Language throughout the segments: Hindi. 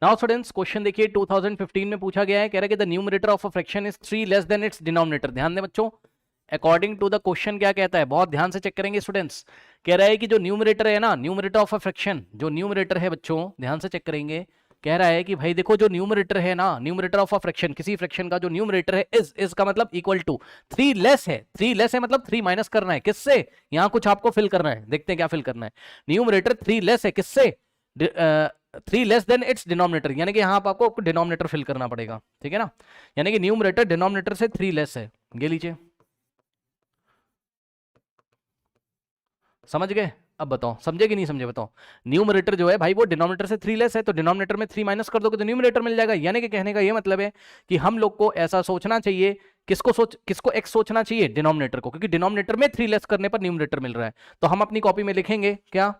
नाउ स्टूडेंट्स क्वेश्चन देखिए 2015 में पूछा गया है, कह रहा है कि the numerator of a fraction is 3 less than it's denominator. ध्यान दें बच्चों, अकॉर्डिंग टू द क्वेश्चन क्या कहता है, बहुत ध्यान से चेक करेंगे स्टूडेंट्स। कह रहा है कि जो न्यूमरेटर है ना, न्यूमरेटर ऑफ अ फ्रैक्शन, जो न्यूमरेटर है बच्चों ध्यान से चेक करेंगे। कह रहा है कि भाई देखो जो न्यूमरेटर है ना, न्यूमरेटर ऑफ अ फ्रैक्शन, किसी फ्रैक्शन का जो न्यूमरेटर है इज का मतलब इक्वल टू 3 लेस है। 3 लेस है मतलब 3 माइनस करना है किससे, यहाँ कुछ आपको फिल करना है, देखते हैं क्या फिल करना है। न्यूमरेटर 3 लेस है किससे, 3 लेस देन इट्स डिनोमिनेटर, यानी कि यहाँ आपको डिनोमिनेटर फिल करना पड़ेगा, ठीक है ना। यानी कि न्यूमरेटर डिनोमिनेटर से 3 लेस है, ये लीजिए। समझ गए? अब बताओ समझे कि नहीं समझे, बताओ। न्यूमरेटर जो है भाई वो डिनोमिनेटर से 3 लेस है, तो डिनोमिनेटर में 3 माइनस कर दोगे तो न्यूमरेटर मिल जाएगा। यानी कि कहने का ये मतलब है कि हम लोग को ऐसा सोचना चाहिए, किसको एक्स सोचना चाहिए, डिनोमिनेटर को, क्योंकि डिनोमिनेटर में 3 लेस करने पर न्यूमरेटर मिल रहा है। तो हम अपनी कॉपी में लिखेंगे क्या,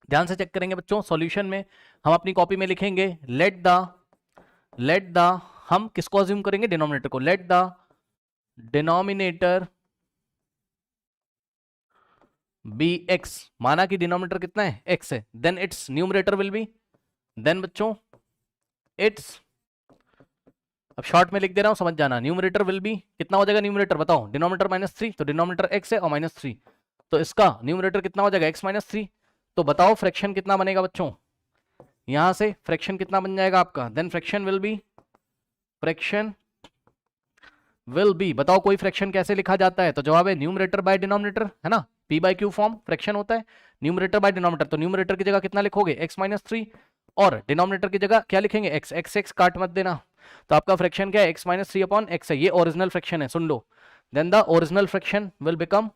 ध्यान से चेक करेंगे बच्चों, सॉल्यूशन में हम अपनी कॉपी में लिखेंगे लेट द हम किसको अज्यूम करेंगे, डिनोमिनेटर को। Let the denominator be x, माना कि डिनोमिनेटर कितना है, एक्स है, then its numerator will be, then बच्चों इट्स, अब शॉर्ट में लिख दे रहा हूं समझ जाना, न्यूमरेटर विल बी कितना हो जाएगा, न्यूमरेटर बताओ, डिनोमिनेटर -3, तो डिनोमिनेटर एक्स है और -3, तो इसका न्यूमरेटर कितना हो जाएगा, एक्स -3। तो बताओ फ्रैक्शन कितना बनेगा बच्चों, यहां से फ्रैक्शन कितना बन जाएगा आपका, देन फ्रैक्शन विल बी, बताओ कोई फ्रैक्शन कैसे लिखा जाता है, तो जवाब है न्यूमरेटर बाय डिनोमिनेटर, है ना, p by q form fraction होता है, न्यूमरेटर बाय डिनोमिनेटर। तो न्यूमरेटर की जगह कितना लिखोगे, एक्स -3, और डिनोमिनेटर की जगह क्या लिखेंगे, एक्स। एक्स काट मत देना, तो आपका फ्रैक्शन क्या है, एक्स -3 अपॉन एक्स है, ये ओरिजिनल फ्रैक्शन है, सुन लो। Then the original fraction will become,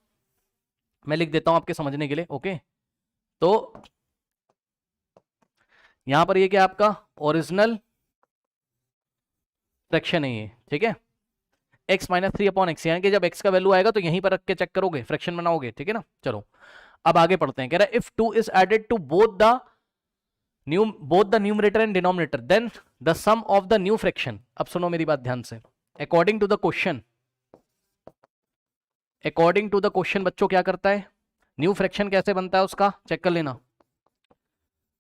मैं लिख देता हूं आपके समझने के लिए, ओके। तो यहां पर ये क्या आपका ओरिजिनल फ्रैक्शन है ये, ठीक है, एक्स -3 अपॉन एक्स, यानी कि जब एक्स का वैल्यू आएगा तो यहीं पर रख के चेक करोगे, फ्रैक्शन बनाओगे, ठीक है ना। चलो अब आगे पढ़ते हैं, कह रहा है if 2 is added to both the numerator and denominator then the sum of the new fraction. अब सुनो मेरी बात ध्यान से, अकॉर्डिंग टू द क्वेश्चन बच्चों क्या करता है, न्यू फ्रैक्शन कैसे बनता है उसका चेक कर लेना।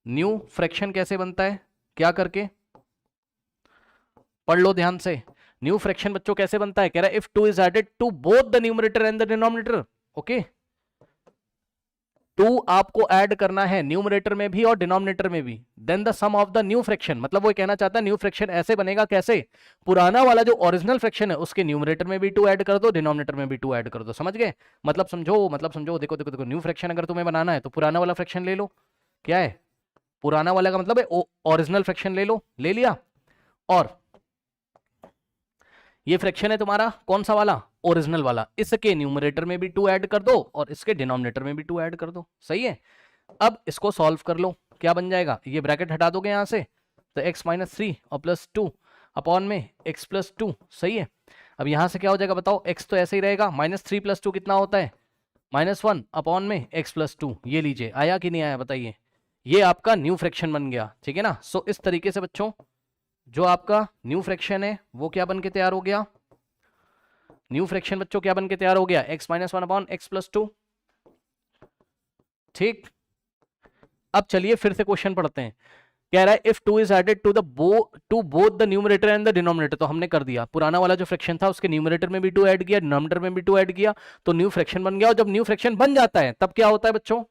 न्यू फ्रैक्शन कैसे बनता है, क्या करके, पढ़ लो ध्यान से। न्यू फ्रैक्शन बच्चों कैसे बनता है, कह रहा है if 2 is added to both the numerator and the denominator, okay. 2 आपको ऐड करना है न्यूमरेटर में भी और डिनोमिनेटर में भी, then the sum of the new fraction, मतलब वो कहना चाहता है न्यू फ्रैक्शन ऐसे बनेगा कैसे, पुराना वाला जो ओरिजिनल फ्रैक्शन है उसके न्यूमरेटर में भी 2 ऐड कर दो, डिनोमिनेटर में भी 2 ऐड कर दो, समझ गए, मतलब समझो, देखो देखो देखो, न्यू फ्रैक्शन अगर तुम्हें बनाना है तो पुराना वाला फ्रैक्शन ले लो, क्या है, पुराना वाला का मतलब है ओरिजिनल फ्रैक्शन ले लो, ले लिया, और ये फ्रैक्शन है तुम्हारा कौन सा वाला, ओरिजिनल वाला, इसके न्यूमरेटर में भी 2 ऐड कर दो और इसके डिनोमिनेटर में भी 2 ऐड कर दो, सही है। अब इसको सॉल्व कर लो, क्या बन जाएगा, ये ब्रैकेट हटा दोगे यहां से, तो x -3 और +2 अपॉन में x +2, सही है। अब यहां से क्या हो जाएगा बताओ, x तो ऐसे ही रहेगा, -3 + 2 कितना होता है, -1 अपॉन में x +2, ये लीजिए, आया कि नहीं आया बताइए, ये आपका न्यू फ्रैक्शन बन गया, ठीक है ना। सो इस तरीके से बच्चों जो आपका न्यू फ्रैक्शन है वो क्या बन के तैयार हो गया, न्यू फ्रैक्शन बच्चों क्या बन के तैयार हो गया, x -1 अपॉन x +2, ठीक। अब चलिए फिर से क्वेश्चन पढ़ते हैं, कह रहा है if 2 is added to both the numerator and the denominator, तो हमने कर दिया, पुराना वाला जो फ्रैक्शन था उसके न्यूमरेटर में भी 2 ऐड किया, डिनोमिनेटर में भी 2 ऐड किया, तो न्यू फ्रैक्शन बन गया। और जब न्यू फ्रैक्शन बन जाता है तब क्या होता है बच्चों,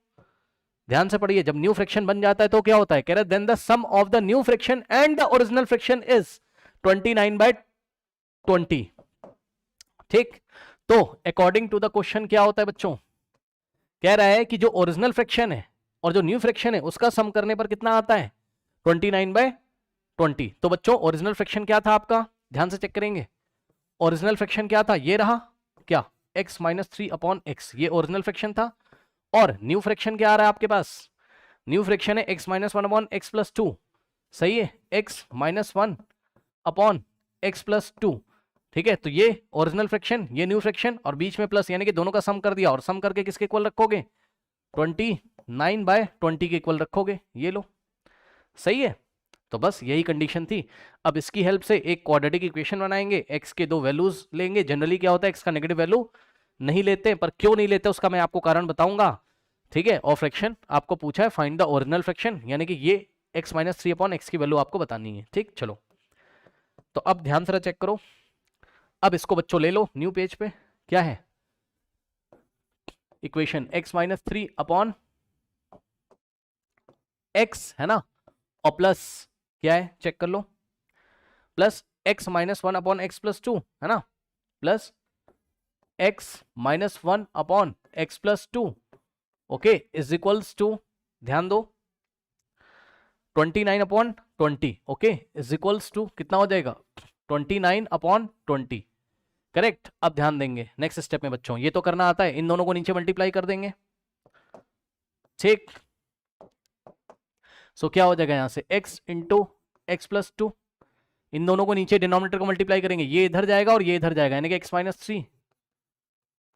ध्यान से पढ़िए, जब न्यू फ्रैक्शन बन जाता है तो क्या होता है, कह रहा है then the sum of the new fraction and the original fraction is 29/20, ठीक। तो अकॉर्डिंग टू द क्वेश्चन क्या होता है बच्चों, कह रहा है कि जो ओरिजिनल फ्रैक्शन है और जो न्यू फ्रैक्शन है उसका सम करने पर कितना आता है, 29/20। तो बच्चों ओरिजिनल फ्रैक्शन क्या था आपका, ध्यान से चेक करेंगे, ओरिजिनल फ्रैक्शन क्या था, ये रहा क्या, x -3 अपॉन x, ये ओरिजिनल फ्रैक्शन था। और न्यू फ्रैक्शन क्या आ रहा है आपके पास, न्यू फ्रैक्शन है x -1 अपॉन x +2, सही है, x -1 अपॉन x +2, ठीक है। तो ये ओरिजिनल फ्रैक्शन, ये न्यू फ्रैक्शन, और बीच में प्लस, यानी कि दोनों का सम कर दिया, और सम करके किसके इक्वल रखोगे, 29/20 के इक्वल रखोगे, ये लो, सही है। तो बस यही कंडीशन थी। अब इसकी हेल्प से एक क्वाड्रेटिक इक्वेशन बनाएंगे, x के 2 वैल्यूज लेंगे, जनरली क्या होता है x का नेगेटिव वैल्यू नहीं लेते, पर क्यों नहीं लेते उसका मैं आपको कारण बताऊंगा, ठीक है। और फ्रैक्शन आपको पूछा है फाइंड द ओरिजिनल फ्रैक्शन, यानी कि ये x माइनस 3 अपॉन एक्स की वैल्यू आपको बतानी है। ठीक, चलो तो अब ध्यान से चेक करो। अब इसको बच्चों ले लो न्यू पेज पे, क्या है equation x minus 3 upon x है ना, और प्लस क्या है चेक कर लो, plus x minus 1 upon x plus 2 है ना, plus x minus 1 upon x plus 2, okay, is equals to, ध्यान दो 29 upon 20, okay, is equals to कितना हो जाएगा 29 अपॉन 20, करेक्ट। अब ध्यान देंगे नेक्स्ट स्टेप में बच्चों, ये तो करना आता है, इन दोनों को नीचे मल्टीप्लाई कर देंगे। ठीक, सो क्या हो जाएगा यहां से x इंटू एक्स प्लस 2, इन दोनों को नीचे डिनोमिनेटर को मल्टीप्लाई करेंगे, ये इधर जाएगा और ये इधर जाएगा, यानी कि x माइनस 3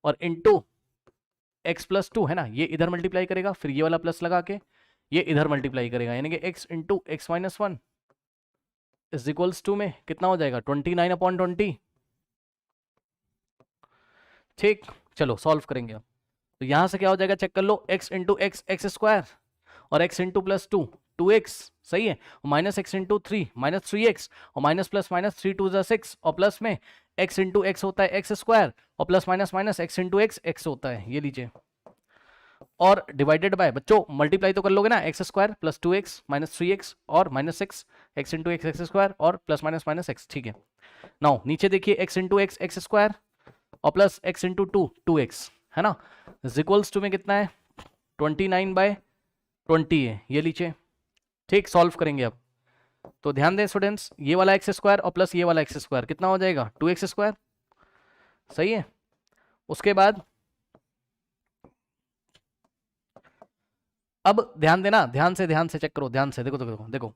और इंटू एक्स प्लस 2 है ना, ये इधर मल्टीप्लाई करेगा, फिर ये वाला प्लस लगा के ये इधर मल्टीप्लाई करेगा, यानी कि x into x minus 1 is equals to में कितना हो जाएगा 29 अपॉन 20। ठीक, चलो सॉल्व करेंगे अब। तो यहां से क्या हो जाएगा चेक कर लो, x into x x square और x इंटू प्लस 2 2x, सही है, minus x into 3 minus 3x और माइनस प्लस माइनस 3 2 6 और प्लस में x इंटू एक्स होता है एक्स स्क्वायर और plus minus minus x into x x होता है, ये लीजिए, और डिवाइडेड बाय बच्चों मल्टीप्लाई तो कर लोगे ना, x square plus 2x minus 3x और minus 6 x into x x square और प्लस माइनस माइनस x। ठीक है, नाउ नीचे देखिए x into x x square और प्लस x इंटू 2 2x है ना, इज इक्वल्स टू में कितना है 29/20 है, ये लीजिए। ठीक, सॉल्व करेंगे अब। तो ध्यान दें स्टूडेंट्स, ये वाला एक्स स्क्वायर और प्लस ये वाला एक्स स्क्वायर कितना हो जाएगा 2x स्क्वायर, सही है। उसके बाद अब ध्यान देना, ध्यान से चेक करो, ध्यान से देखो देखो देखो, देखो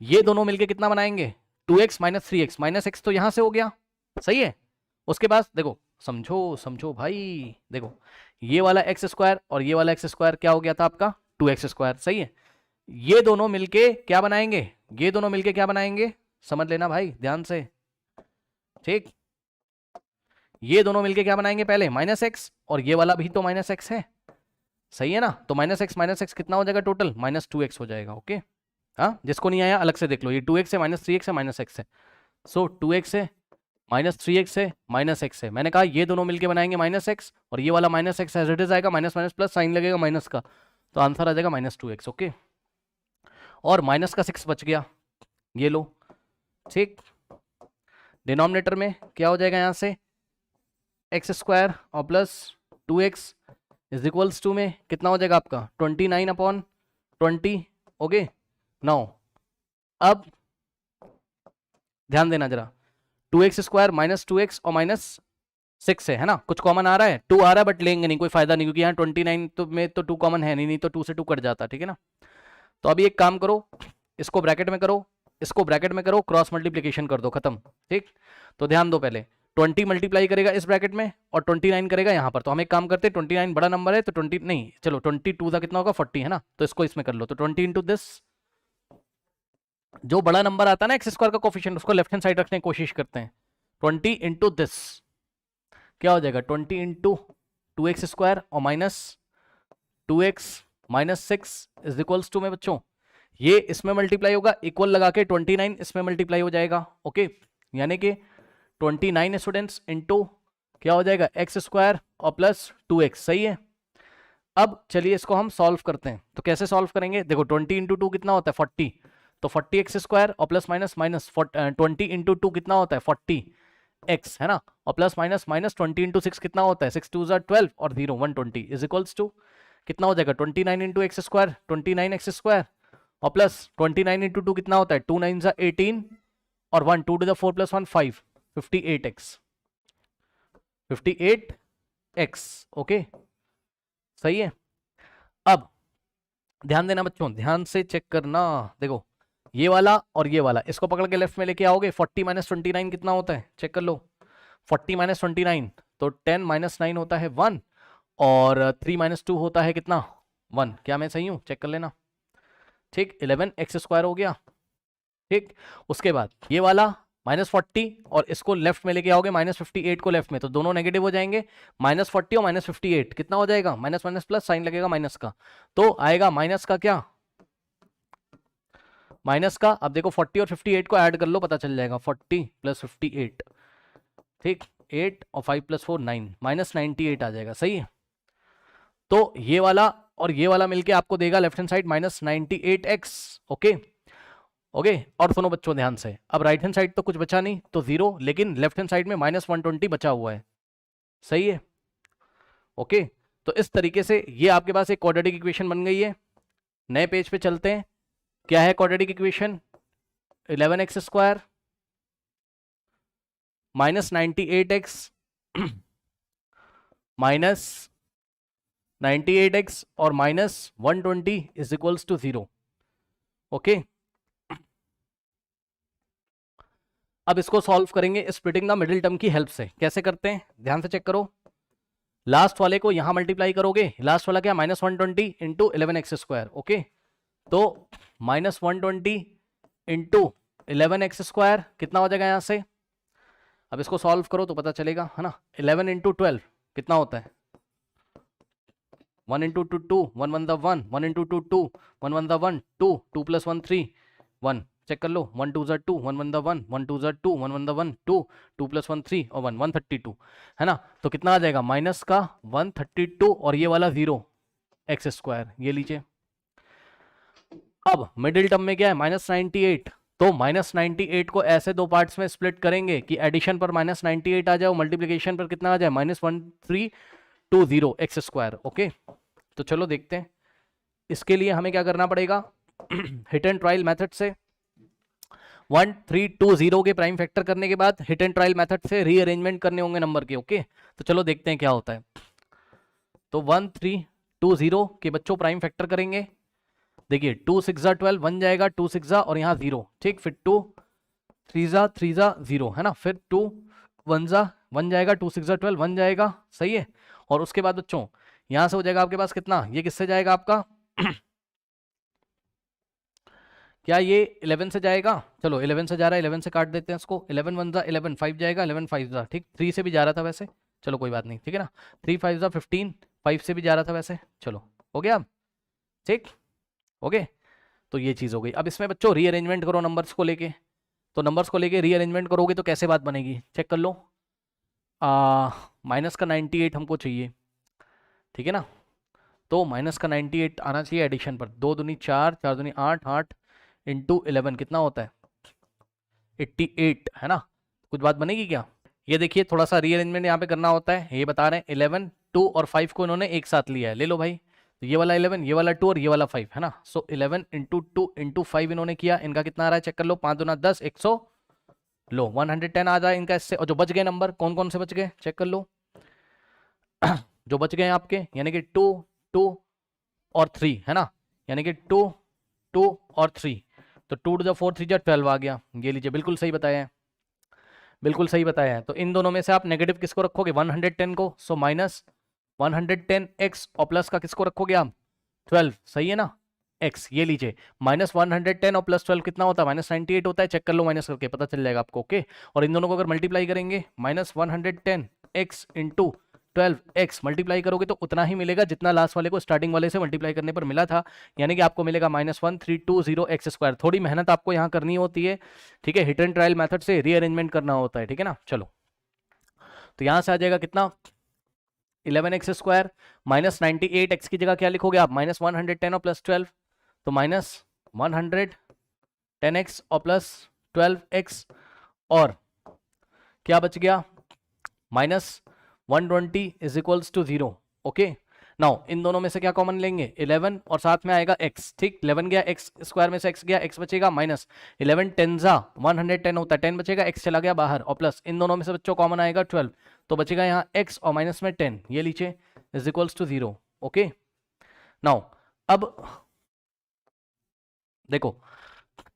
ये दोनों मिलके कितना बनाएंगे 2x minus 3x, minus x तो यहां से हो गया, सही है। उसके बाद देखो समझो समझो भाई, देखो ये वाला एक्स स्क्वायर और ये वाला एक्स स्क्वायर क्या हो गया था आपका 2x स्क्वायर, सही है। ये दोनों मिलके क्या बनाएंगे, ये दोनों मिलके क्या बनाएंगे, समझ लेना भाई ध्यान से। ठीक, ये दोनों मिलके क्या बनाएंगे, पहले माइनस एक्स और ये वाला भी तो माइनस एक्स है, सही है ना, तो माइनस एक्स कितना हो जाएगा टोटल माइनस 2x हो जाएगा, ओके। हाँ, जिसको नहीं आया अलग से देख लो, ये 2x है माइनस 3x है माइनस एक्स है, सो 2x है माइनस 3x है माइनस एक्स है, मैंने कहा ये दोनों मिलके बनाएंगे माइनस एक्स और ये वाला minus x as it is आएगा, माइनस माइनस प्लस साइन लगेगा माइनस का, तो आंसर आ जाएगा माइनस 2x, ओके। और माइनस का 6 बच गया, ये लो। ठीक, डिनोमिनेटर में क्या हो जाएगा यहाँ से एक्स स्क्वायर और plus 2x is equals to में कितना हो जाएगा आपका 29 अपॉन 20, ओके। नाउ अब ध्यान देना जरा, 2x स्क्वायर माइनस 2x और माइनस 6 है ना, कुछ कॉमन आ रहा है 2 आ रहा है, बट लेंगे नहीं, कोई फायदा नहीं, क्योंकि यहाँ 29 तो में तो 2 कॉमन है नहीं तो 2 से 2 कट जाता, ठीक है ना। तो अभी एक काम करो, इसको ब्रैकेट में करो, इसको ब्रैकेट में करो, क्रॉस मल्टीप्लीकेशन कर दो, खत्म। ठीक, तो ध्यान दो, पहले 20 मल्टीप्लाई करेगा इस ब्रैकेट में और 29 करेगा यहाँ पर, तो हम एक काम करते हैं 29 बड़ा नंबर है तो 20 नहीं, चलो 22 का कितना होगा 40 है ना, तो इसको इसमें कर लो, तो 20 इंटू दिस, जो बड़ा नंबर आता है ना एक्स स्क्वायर का कोफिशिएंट उसको लेफ्ट हैंड साइड रखने की कोशिश करते हैं, 20 इंटू दिस क्या हो जाएगा 20 इंटू 2x स्क्वायर और minus 2x minus 6 is equals to में बच्चों ये इसमें मल्टीप्लाई होगा, इक्वल लगा के 29 इसमें मल्टीप्लाई हो जाएगा, ओके, यानी कि 29 स्टूडेंट्स इंटू क्या हो जाएगा एक्स स्क्वायर और प्लस 2x, सही है। अब चलिए इसको हम सॉल्व करते हैं, तो कैसे सॉल्व करेंगे, देखो 20 इंटू 2 कितना होता है 40, तो 40 एक्स स्क्वायर और प्लस माइनस माइनस 20 इंटू 2 कितना होता है 40 एक्स है ना, और प्लस माइनस माइनस 20 इंटू 6 कितना होता है 6 2 12 और 0 120 इज इक्वल्स टू कितना हो जाएगा 29 into x square 29 x square और प्लस 29 इंटू 2 कितना होता है 2 9 18 और 1 2 to the 4 plus 1 5 58 x, okay, सही है। अब ध्यान देना बच्चों, ध्यान से चेक करना, देखो ये वाला और ये वाला इसको पकड़ के लेफ्ट में लेके आओगे, 40 माइनस 29 कितना होता है चेक कर लो, 40 माइनस 29 तो 10 माइनस 9 होता है 1 और 3 माइनस 2 होता है कितना 1, क्या मैं सही हूं चेक कर लेना। ठीक, 11 एक्स स्क्वायर हो गया। ठीक, उसके बाद ये वाला माइनस 40 और इसको लेफ्ट में लेके आओगे माइनस 58 को लेफ्ट में, तो दोनों नेगेटिव हो जाएंगे, माइनस 40 और माइनस 58 कितना हो जाएगा माइनस माइनस प्लस साइन लगेगा माइनस का, तो आएगा माइनस का क्या माइनस का, अब देखो 40 और 58 को ऐड कर लो, पता चल जाएगा 40 प्लस 58, ठीक, 8 और 5 प्लस 4 9, माइनस 98 आ जाएगा, सही है। तो ये वाला और ये वाला मिलके आपको देगा left hand side minus 98x, okay okay. और सुनो बच्चों ध्यान से, अब राइट हैंड साइड तो कुछ बचा नहीं तो 0, लेकिन लेफ्ट हैंड साइड में माइनस 120 बचा हुआ है, सही है, ओके। तो इस तरीके से ये आपके पास एक क्वाड्रेटिक इक्वेशन बन गई है। नए पेज पे चलते हैं, क्या है quadratic equation, 11x square minus 98x minus 98x और minus 120 is equals to 0, okay. अब इसको सॉल्व करेंगे स्प्लिटिंग द मिडिल टर्म की हेल्प से। कैसे करते हैं ध्यान से चेक करो, लास्ट वाले को यहां मल्टीप्लाई करोगे, लास्ट वाला क्या minus 120 into 11x square, okay. तो माइनस 120 इंटू 11x स्क्वायर कितना हो जाएगा यहां से, अब इसको सॉल्व करो तो पता चलेगा, है ना। 11 इंटू 12 कितना होता है, 1 into 2 2, 1 1 the 1, 1 into 2 2, 1 1 the 1 2, 2 plus 1 3, 1, check कर लो, 1 2 2, 1 1 द 1, 1 2 2, 1 1 द 1 2, 2 प्लस 1 3 और 1 132, है ना। तो कितना आ जाएगा माइनस का 132 और ये वाला 0 एक्स स्क्वायर, ये लीजिए। अब मिडिल टर्म में क्या है माइनस 98, तो माइनस 98 को ऐसे दो पार्ट्स में स्प्लिट करेंगे कि एडिशन पर माइनस 98 आ जाए, मल्टीप्लीकेशन पर कितना आ जाए माइनस 1320 एक्स स्क्वायर, ओके। तो चलो देखते हैं, इसके लिए हमें क्या करना पड़ेगा, हिट एंड ट्रायल मेथड से 1320 के प्राइम फैक्टर करने के बाद हिट एंड ट्रायल मेथड से रीअरेंजमेंट करने होंगे नंबर के, ओके। तो चलो देखते हैं क्या होता है। तो 1320 के बच्चों प्राइम फैक्टर करेंगे, देखिए 2 6 12 बन जाएगा, 2 6 और यहाँ 0, ठीक, फिर 2 3 0, है ना, फिर 2 1 बन जाएगा, 2 6 12 बन जाएगा, सही है। और उसके बाद बच्चों यहां से हो जाएगा आपके पास कितना, ये किससे जाएगा आपका क्या ये 11 से जाएगा, चलो 11 से जा रहा है, 11 से काट देते हैं इसको, 11 1 11 5 जाएगा, 11 5 ठीक, 3 से भी जा रहा था वैसे, चलो कोई बात नहीं, ठीक है ना, 3 5 15, 5 से भी जा रहा था वैसे, चलो हो गया, ठीक, ओके। तो ये चीज़ हो गई। अब इसमें बच्चों रीअरेंजमेंट करो नंबर्स को लेके, तो नंबर्स को लेके रीअरेंजमेंट करोगे तो कैसे बात बनेगी, चेक कर लो। माइनस का 98 हमको चाहिए, ठीक है ना, तो माइनस का 98 आना चाहिए एडिशन पर, 2 दूनी 4, 4 दूनी 8, 8 इंटू 11 कितना होता है 88, है ना। कुछ बात बनेगी क्या, ये देखिए थोड़ा सा रीअरेंजमेंट यहाँ पे करना होता है, ये बता रहे हैं 11 2 और 5 को इन्होंने एक साथ लिया है, ले लो भाई, तो ये वाला 11, ये वाला 2 और ये वाला 5, है ना। सो 11 इंटू 2 इंटू 5 इन्होंने किया, इनका कितना आ रहा है चेक कर लो, 5 दूना 10, 100, लो 110 आ जाए इनका इससे। और जो बच गए नंबर कौन कौन से बच गए चेक कर लो जो बच गए आपके यानी कि 2 2 और 3, है ना, यानी कि 2 2 और 3, तो 2 to the 4 3 12 आ गया, ये लीजिए, बिल्कुल सही बताया है, बिल्कुल सही बताया है। तो इन दोनों में से आप नेगेटिव किसको रखोगे 110 को, सो माइनस 110x और प्लस का किसको रखोगे आप 12, सही है ना, x, ये लीजिए माइनस 110 और प्लस 12 कितना होता है माइनस 98 होता है, चेक कर लो माइनस करके पता चल जाएगा आपको, ओके। और इन दोनों को अगर मल्टीप्लाई करेंगे minus 110x into 12x multiply करोगे तो उतना ही मिलेगा जितना लास्ट वाले को स्टार्टिंग वाले से मल्टीप्लाई करने पर मिला था, यानी कि आपको मिलेगा माइनस 1320 एक्स स्क्वायर। थोड़ी मेहनत आपको यहाँ करनी होती है, ठीक है, हिट एंड ट्रायल मेथड से रीअरेंजमेंट करना होता है, ठीक है ना। चलो तो यहाँ से आ जाएगा कितना 11x स्क्वायर माइनस 98x की जगह क्या लिखोगे आप माइनस 110 और प्लस 12, तो माइनस 110x और प्लस 12x और क्या बच गया minus 120 is equals to 0, okay. Now इन दोनों में से क्या कॉमन लेंगे 11 और साथ में आएगा x, ठीक, 11 गया x स्क्वायर में से x गया, x बचेगा माइनस 11 10 110 होता है, 10 बचेगा, x चला गया बाहर, और प्लस इन दोनों में से बच्चों कॉमन आएगा 12, तो बचेगा यहाँ x और माइनस में 10, ये लीजिए is equals to 0, okay. Now अब देखो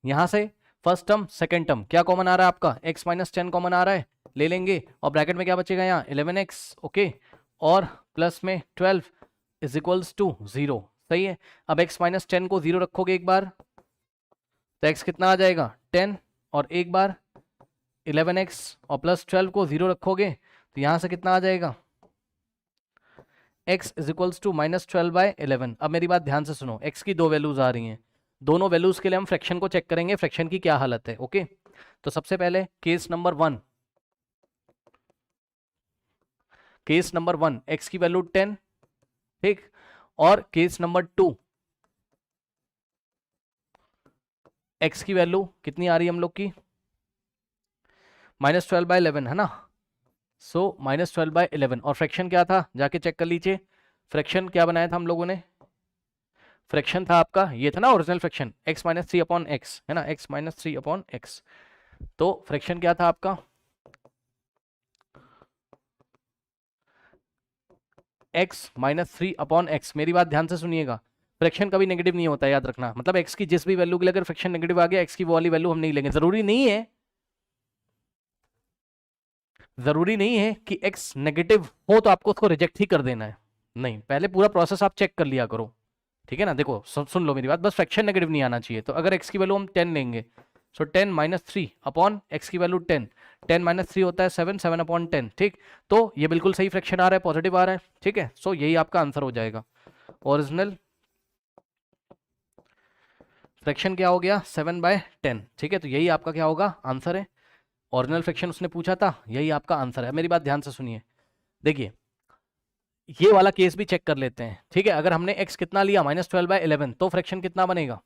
यहां से फर्स्ट टर्म सेकेंड टर्म क्या कॉमन आ रहा है आपका x माइनस 10 कॉमन आ रहा है, ले लेंगे, और ब्रैकेट में क्या बचेगा यहाँ 11x, ओके, और प्लस में 12 इज इक्वल्स टू 0, सही है। अब x माइनस 10 को 0 रखोगे एक बार तो x कितना आ जाएगा 10, और एक बार 11x और प्लस 12 को 0 रखोगे तो यहां से कितना आ जाएगा x is equals to minus 12/11। अब मेरी बात ध्यान से सुनो, x की दो वैल्यूज आ रही हैं, दोनों वैल्यूज के लिए हम फ्रैक्शन को चेक करेंगे, फ्रैक्शन की क्या हालत है। ओके, तो सबसे पहले case number 1, case number 1 x की वैल्यू 10, ठीक, और केस नंबर 2 x की वैल्यू कितनी आ रही है हम लोग की, -12/11 है ना। सो -12/11, और फ्रैक्शन क्या था जाके चेक कर लीजिए। फ्रैक्शन क्या बनाया था हम लोगों ने, फ्रैक्शन था आपका ये था ना ओरिजिनल फ्रैक्शन, x - 3/x है ना, x - 3/x। तो फ्रैक्शन क्या था आपका, x - 3/x। मेरी बात ध्यान से सुनिएगा, फ्रैक्शन कभी नेगेटिव नहीं होता, याद रखना। मतलब x की जिस भी वैल्यू के लिए अगर फ्रैक्शन नेगेटिव आ गया, x की वो वाली वैल्यू हम नहीं लेंगे। जरूरी नहीं है, जरूरी नहीं है कि x नेगेटिव हो तो आपको उसको रिजेक्ट ही कर देना है, नहीं, पहले पूरा प्रोसेस आप चेक कर लिया करो, ठीक है ना। देखो सुन लो मेरी बात, बस फ्रैक्शन नेगेटिव नहीं आना चाहिए। तो अगर x की वैल्यू हम 10 लेंगे, सो 10 - 3/x की वैल्यू 10, 10 - 3 होता है 7, 7/10, ठीक। तो ये बिल्कुल सही फ्रैक्शन आ रहा है, पॉजिटिव आ रहा है, ठीक है। सो यही आपका आंसर हो जाएगा। ओरिजिनल फ्रैक्शन क्या हो गया, 7/10, ठीक है। तो यही आपका क्या होगा, आंसर है। ओरिजिनल फ्रैक्शन उसने पूछा था, यही आपका आंसर है। मेरी बात ध्यान से सुनिए, देखिए ये वाला केस भी चेक कर लेते हैं, ठीक है। अगर हमने x कितना लिया, -12/11, तो फ्रैक्शन कितना बनेगा।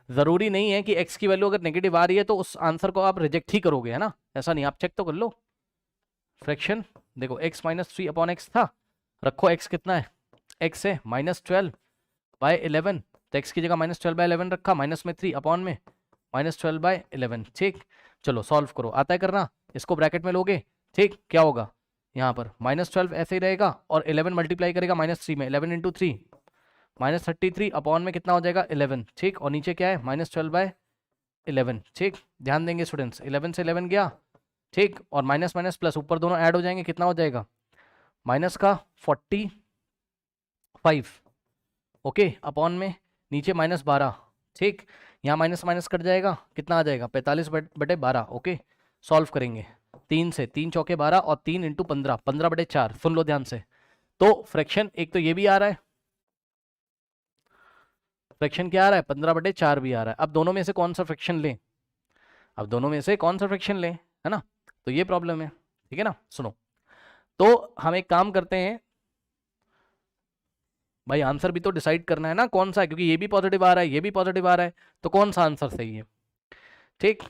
जरूरी नहीं है कि x की वैल्यू अगर नेगेटिव आ रही है तो उस आंसर को आप रिजेक्ट ही करोगे, है ना, ऐसा नहीं, आप चेक तो कर लो। फ्रैक्शन देखो x - 3/x था, रखो x कितना है, x है -12/11, तो x की जगह -12/11 रखा, माइनस में 3 अपॉन में -12/11, ठीक। चलो सॉल्व करो, आता है करना, इसको ब्रैकेट में लोगे, ठीक, क्या होगा यहाँ पर -12 ऐसे ही रहेगा, और 11 मल्टीप्लाई करेगा -3 में, 11 × 3 -33 अपॉन में कितना हो जाएगा 11, ठीक, और नीचे क्या है -12/11, ठीक। ध्यान देंगे स्टूडेंट्स, 11 से 11 गया, ठीक, और माइनस माइनस प्लस ऊपर दोनों ऐड हो जाएंगे, कितना हो जाएगा माइनस का 45, ओके, अपॉन में नीचे -12, ठीक। यहाँ माइनस माइनस कट जाएगा, कितना आ जाएगा 45/12, ओके। सॉल्व करेंगे, 3 से 3 चौके 12 और 3 × 15, 15/4। सुन लो ध्यान से, तो फ्रैक्शन एक तो ये भी आ रहा है, फ्रैक्शन क्या आ रहा है 15/4 भी आ रहा है। अब दोनों में से कौन सा फ्रैक्शन लें, अब दोनों में से कौन सा फ्रैक्शन लें, है ना, तो ये प्रॉब्लम है, ठीक है ना। सुनो, तो हम एक काम करते हैं भाई, आंसर भी तो डिसाइड करना है ना कौन सा है, क्योंकि ये भी पॉजिटिव आ रहा है, ये भी पॉजिटिव आ रहा है, तो कौन सा आंसर सही है, ठीक।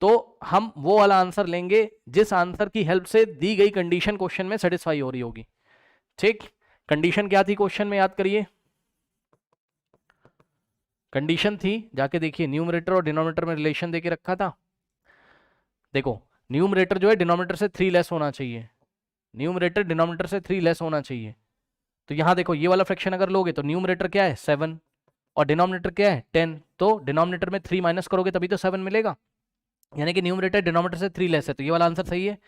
तो हम वो वाला आंसर लेंगे जिस आंसर की हेल्प से दी गई कंडीशन क्वेश्चन में सेटिस्फाई हो रही होगी, ठीक। कंडीशन क्या थी क्वेश्चन में, याद करिए, कंडीशन थी, जाके देखिए, न्यूमरेटर और डिनोमिनेटर में रिलेशन देके रखा था। देखो न्यूमरेटर जो है डिनोमिनेटर से 3 लेस होना चाहिए, न्यूमरेटर डिनोमिनेटर से 3 लेस होना चाहिए। तो यहां देखो ये वाला फ्रैक्शन अगर लोगे तो न्यूमरेटर क्या है 7 और डिनोमिनेटर क्या है 10, तो डिनोमिनेटर में 3 माइनस करोगे तभी तो 7 मिलेगा, यानी कि न्यूमरेटर डिनोमिनेटर से 3 लेस है, तो ये वाला आंसर सही है।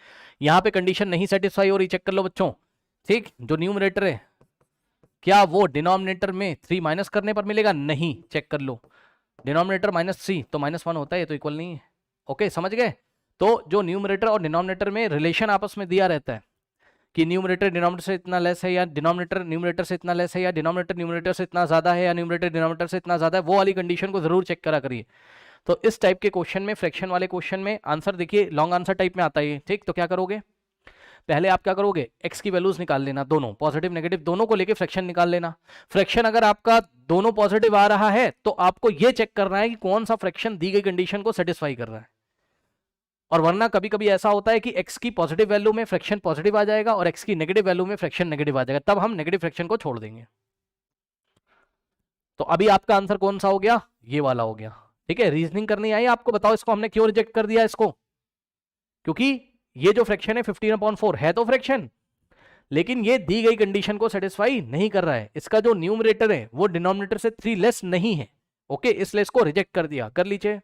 यहाँ पे कंडीशन नहीं सेटिस्फाई हो रही, चेक कर लो बच्चों, ठीक। जो न्यूमरेटर है क्या वो डिनोमिनेटर में 3 माइनस करने पर मिलेगा, नहीं, चेक कर लो, डिनोमिनेटर -3 तो -1 होता है, ये तो इक्वल नहीं है, ओके, समझ गए। तो जो न्यूमरेटर और डिनोमिनेटर में रिलेशन आपस में दिया रहता है कि न्यूमरेटर डिनोमिनेटर से इतना लेस है, या डिनोमिनेटर न्यूमरेटर से इतना लेस है, या डिनोमिनेटर न्यूमरेटर से इतना ज्यादा है, या न्यूमरेटर डिनोमिनेटर से इतना ज्यादा है, वो वाली कंडीशन को जरूर चेक करा करिए। तो इस टाइप के क्वेश्चन में, फ्रैक्शन वाले क्वेश्चन में आंसर देखिए लॉन्ग आंसर टाइप में आता है, ठीक। तो क्या करोगे, पहले आप क्या करोगे, x की वैल्यूज निकाल लेना, दोनों पॉजिटिव नेगेटिव दोनों को लेके फ्रैक्शन निकाल लेना। फ्रैक्शन अगर आपका दोनों पॉजिटिव आ रहा है तो आपको यह चेक करना है कि कौन सा फ्रैक्शन दी गई कंडीशन को सेटिस्फाई कर रहा है, और वरना कभी कभी ऐसा होता है कि x की पॉजिटिव वैल्यू में फ्रैक्शन पॉजिटिव आ जाएगा और x की नेगेटिव वैल्यू में फ्रैक्शन नेगेटिव आ जाएगा, तब हम नेगेटिव फ्रैक्शन को छोड़ देंगे। तो अभी आपका आंसर कौन सा हो गया, ये वाला हो गया, ठीक है। रीजनिंग करनी आई आपको, बताओ इसको हमने क्यों रिजेक्ट कर दिया इसको, क्योंकि ये जो फ्रैक्शन है 15/4 है तो फ्रैक्शन, लेकिन ये दी गई कंडीशन को सेटिस्फाई नहीं कर रहा है, इसका जो न्यूमरेटर है वो डिनोमिनेटर से 3 लेस नहीं है, ओके, इसलिए इसको रिजेक्ट कर दिया, कर लीजिए।